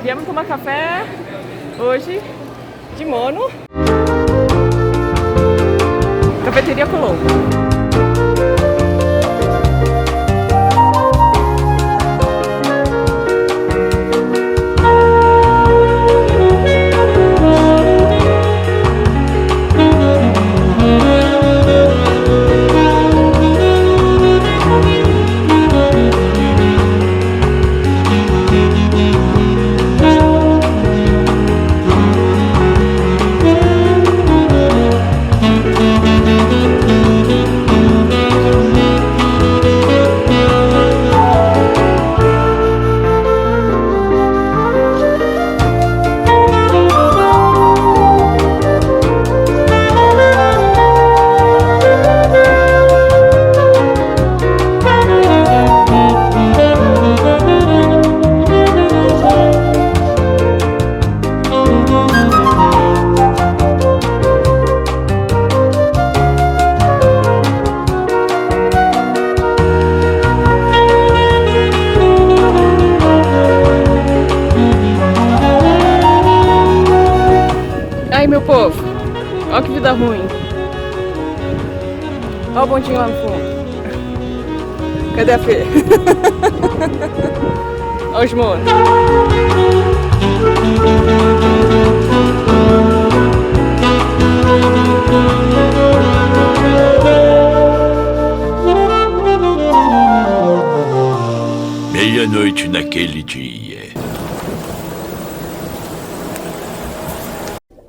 Viemos tomar café hoje de mono. Cafeteria Colombo. Ai, meu povo, olha que vida ruim. Olha o bondinho lá no fundo. Cadê a Fê? Olha os monos. Meia-noite naquele dia.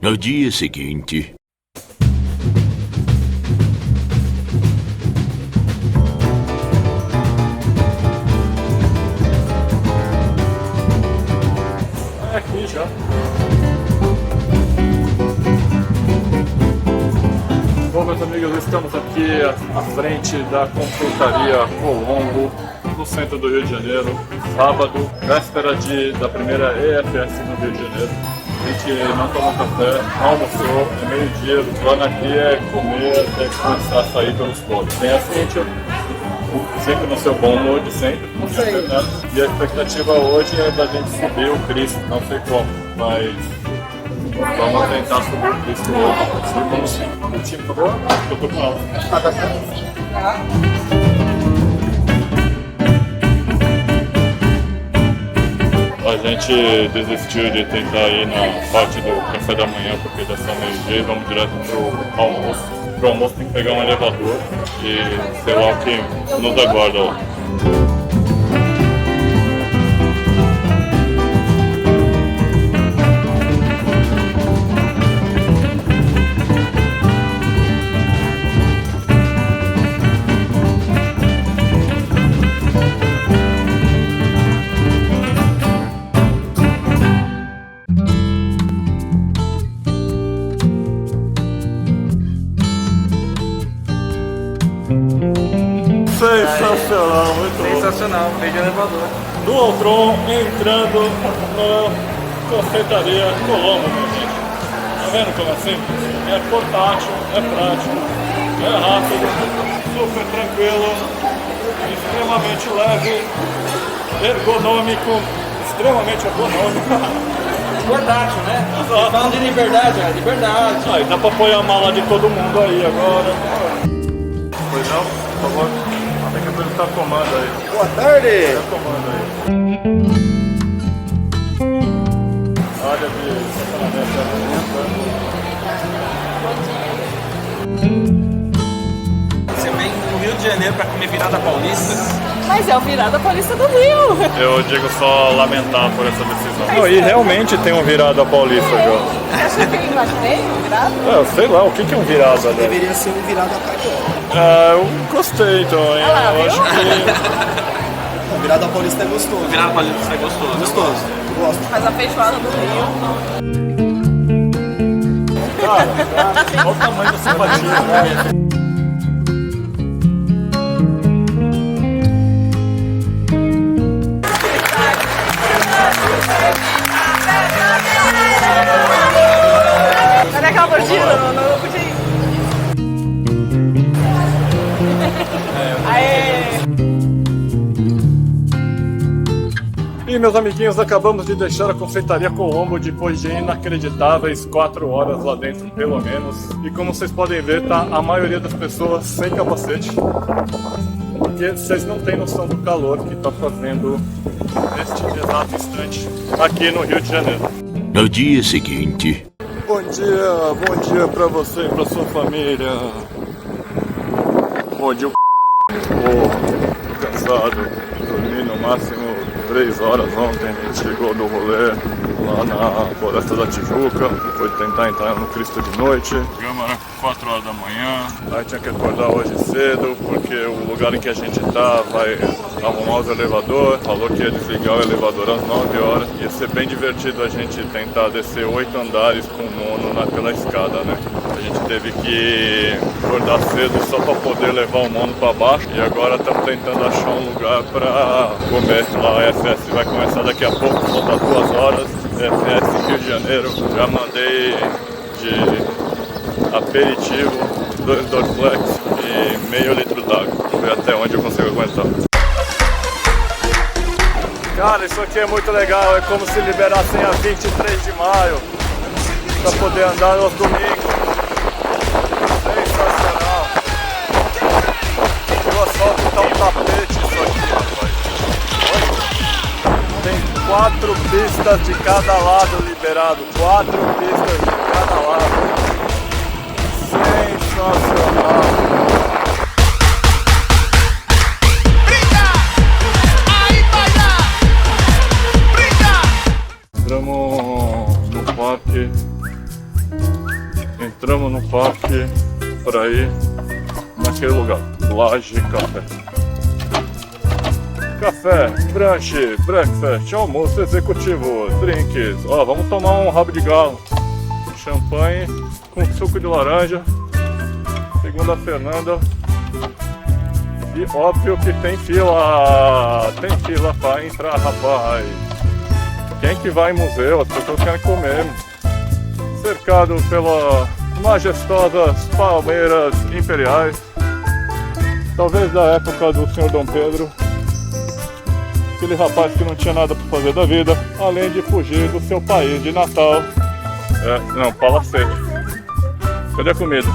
No dia seguinte... É aqui já. Bom, meus amigos, estamos aqui à frente da confeitaria Colombo, no centro do Rio de Janeiro, sábado, véspera da primeira EFS no Rio de Janeiro. A gente não tomou café, não almoçou, é meio-dia, o plano aqui é comer até começar a sair pelos polos. Tem a Cíntia, sempre no seu bom mood, sempre. E a expectativa hoje é da gente subir o Cristo, não sei como, mas vamos tentar subir o Cristo hoje. Como sim. O time tá bom? Eu tô com ela. A gente desistiu de tentar ir na parte do café da manhã porque já são meio-dia e vamos direto pro almoço. Pro almoço tem que pegar um elevador e sei lá o que nos aguarda lá. Sensacional, muito bom. Sensacional, veio de elevador. Dualtron entrando na confeitaria Colombo, minha gente. Tá vendo como é simples? É portátil, é prático, é rápido, super tranquilo, extremamente leve, ergonômico, extremamente ergonômico. Portátil, né? Exato. Falando de liberdade, é liberdade. Aí dá pra apoiar a mala de todo mundo aí agora. Pois não, por favor. Tem que ele tá tomando aí. Boa tarde! Tá tomando aí. Área de Você vem no Rio de Janeiro pra comer virada paulista? Mas é o virada paulista do Rio. Eu digo só lamentar por essa decisão. Não, e realmente tem um virada paulista, João. Você acha que ele tem um virada? Eu sei lá, o que é um virada, né? Deveria ser um virada carioca. Eu gostei também. Eu acho que... Virada paulista é gostoso. Virada paulista é gostoso. Gostoso. Eu gosto. Mas a feijoada do Rio. Cara, olha o tamanho da simpatia, né? Cadê aquela mordida? Não podia ir. Aê! meus amiguinhos, acabamos de deixar a confeitaria Colombo depois de inacreditáveis 4 horas lá dentro, pelo menos. E como vocês podem ver, tá a maioria das pessoas sem capacete. Porque vocês não têm noção do calor que tá fazendo neste exato instante aqui no Rio de Janeiro. No dia seguinte, Bom dia pra você e pra sua família. Bom dia, cansado, dormi no máximo 3 horas ontem. A gente chegou do rolê lá na Floresta da Tijuca, foi tentar entrar no Cristo de noite. Chegamos às 4 horas da manhã, aí tinha que acordar hoje cedo, porque o lugar em que a gente tá vai arrumar os elevadores. Falou que ia desligar o elevador às 9 horas. Ia ser bem divertido a gente tentar descer 8 andares com o mono naquela escada, né? A gente teve que acordar cedo só para poder levar o mono para baixo. E agora estamos tentando achar um lugar para comer. Lá a FS vai começar daqui a pouco, falta 2 horas. FS Rio de Janeiro. Já mandei de aperitivo, 2 Dorflex e meio litro d'água. Vamos ver até onde eu consigo aguentar. Cara, isso aqui é muito legal, é como se liberassem a 23 de maio para poder andar aos domingos. Sensacional. E o asfalto tá um tapete isso aqui, rapaz. Olha. Tem 4 pistas de cada lado liberado, 4 pistas de cada lado. Sensacional. Entramos no parque para ir naquele lugar, Laje Café. Café, brunch, breakfast, almoço executivo, drinks. Ó, vamos tomar um rabo de galo, champanhe com suco de laranja, segundo a Fernanda. E óbvio que tem fila para entrar, rapaz. Quem que vai em museu? As pessoas querem comer. Cercado pelas majestosas palmeiras imperiais, talvez da época do Senhor Dom Pedro, aquele rapaz que não tinha nada para fazer da vida, além de fugir do seu país de Natal. Palacete. Cadê a comida?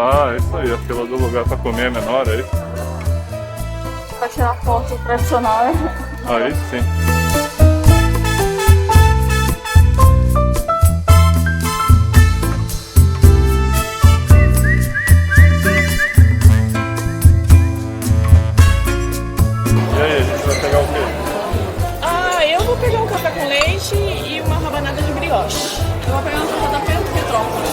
Ah, isso aí, a fila do lugar para comer é menor, é isso? Pra tirar foto tradicional, né? Aí sim. E aí, a gente vai pegar o quê? Ah, eu vou pegar um café com leite e uma rabanada de brioche. Eu vou pegar uma torta da Petrópolis.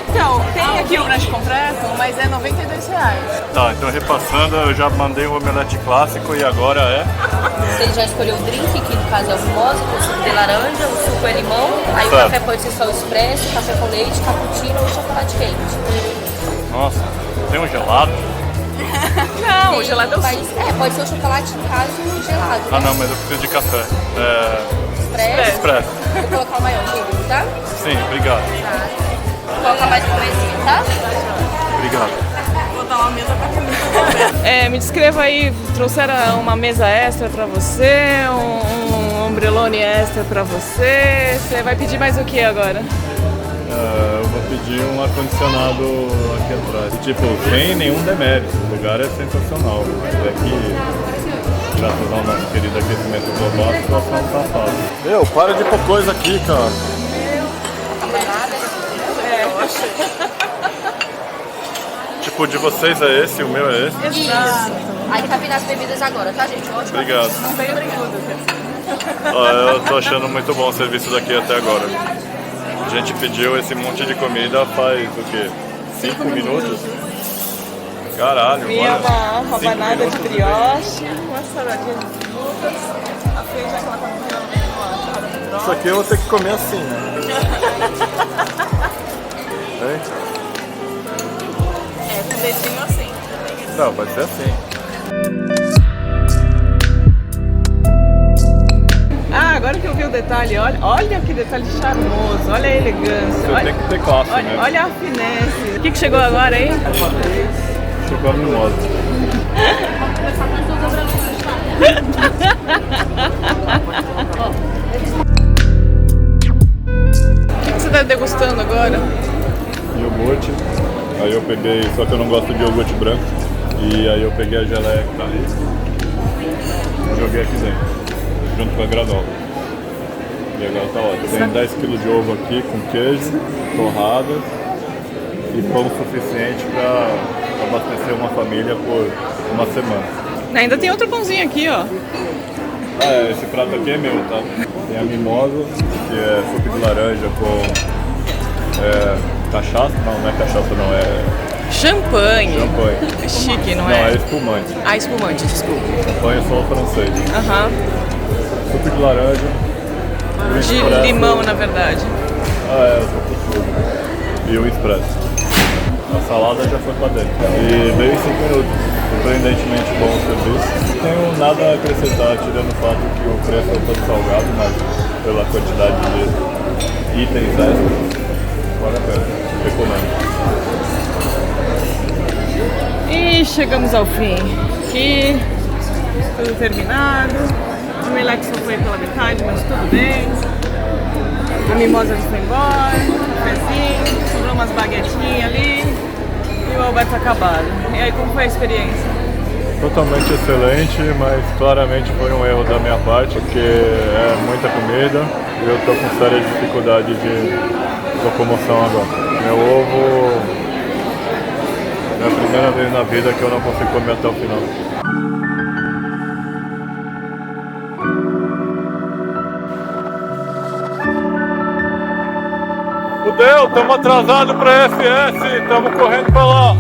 Então, tem aqui o brunch completo, mas é R$92. Tá, então repassando, eu já mandei o omelete clássico e agora é... Você já escolheu o drink, que no caso é o mimosa, o suco de laranja, o suco é limão, aí certo. O café pode ser só o expresso, café com leite, cappuccino ou chocolate quente. Nossa, tem um gelado? Não, o Tem gelado é o país- suco. pode ser o chocolate, no caso, gelado. Ah não, mas eu preciso de café. Expresso. Expresso. Vou colocar o maior dele, tá? Sim, obrigado. Tá. Vou colocar mais um precinho, tá? Obrigado. Vou dar uma mesa pra comer. Me descreva aí, trouxeram uma mesa extra pra você, um ombrelone extra pra você. Você vai pedir mais o que agora? Eu vou pedir um ar-condicionado aqui atrás. Tipo, sem nenhum demérito, o lugar é sensacional, mas é que, graças ao nosso querido aquecimento global, a situação tá fácil. Meu, para de pôr coisa aqui, cara. Tipo, o de vocês é esse, o meu é esse? Isso. Aí cabe nas bebidas agora, tá, gente? Ótimo. Obrigado. Não tem tudo. Eu tô achando muito bom o serviço daqui até agora. A gente pediu esse monte de comida faz o quê? 5 minutos? Caralho, E olha. uma 5 rabanada de minutos brioche, uma saladinha de frutas. A Fê já que ela tá comendo Isso aqui eu vou ter que comer assim, né? Hein? com o dedinho assim. Não, vai ser assim. Ah, agora que eu vi o detalhe, olha que detalhe charmoso, olha a elegância. Você Olha, tem que ter classe, olha, né? olha a finesse. O que chegou agora, hein? Chegou a mimosa. O que você está degustando agora? Iogurte. Aí eu peguei, só que eu não gosto de iogurte branco. E aí eu peguei a geleia que tá aí. Joguei aqui dentro, junto com a granola. E agora tá ótimo. Tem 10 kg de ovo aqui com queijo, torrada e pão suficiente para abastecer uma família por uma semana. Ainda tem outro pãozinho aqui, ó. Ah, esse prato aqui é meu, tá? Tem a mimosa, que é suco de laranja com cachaça. Não é cachaça não, é Champanhe. champanhe. É chique, não Não, é? é espumante. Ah, espumante, desculpa. Champanhe só francês. Aham. Suco de laranja. o De expresso. limão, na verdade. Ah, é, eu tô com tudo. E o expresso. A salada já foi pra dentro. E veio em 5 minutos. Surpreendentemente bom o serviço. Não tenho nada a acrescentar, tirando o fato que o preço é um pouco salgado, mas pela quantidade de itens extras, vale a pena. Recomendo. E chegamos ao fim. Aqui, tudo terminado. O Meleque só foi pela metade, mas tudo bem. A mimosa já foi embora, um cafezinho, sobrou umas baguetinhas ali e o Alberto acabado. E aí, como foi a experiência? Totalmente excelente, mas claramente foi um erro da minha parte, porque é muita comida e eu tô com sérias dificuldades de locomoção agora. Meu ovo é a primeira vez na vida que eu não consigo comer até o final. Fudeu, estamos atrasados para FS, estamos correndo para lá.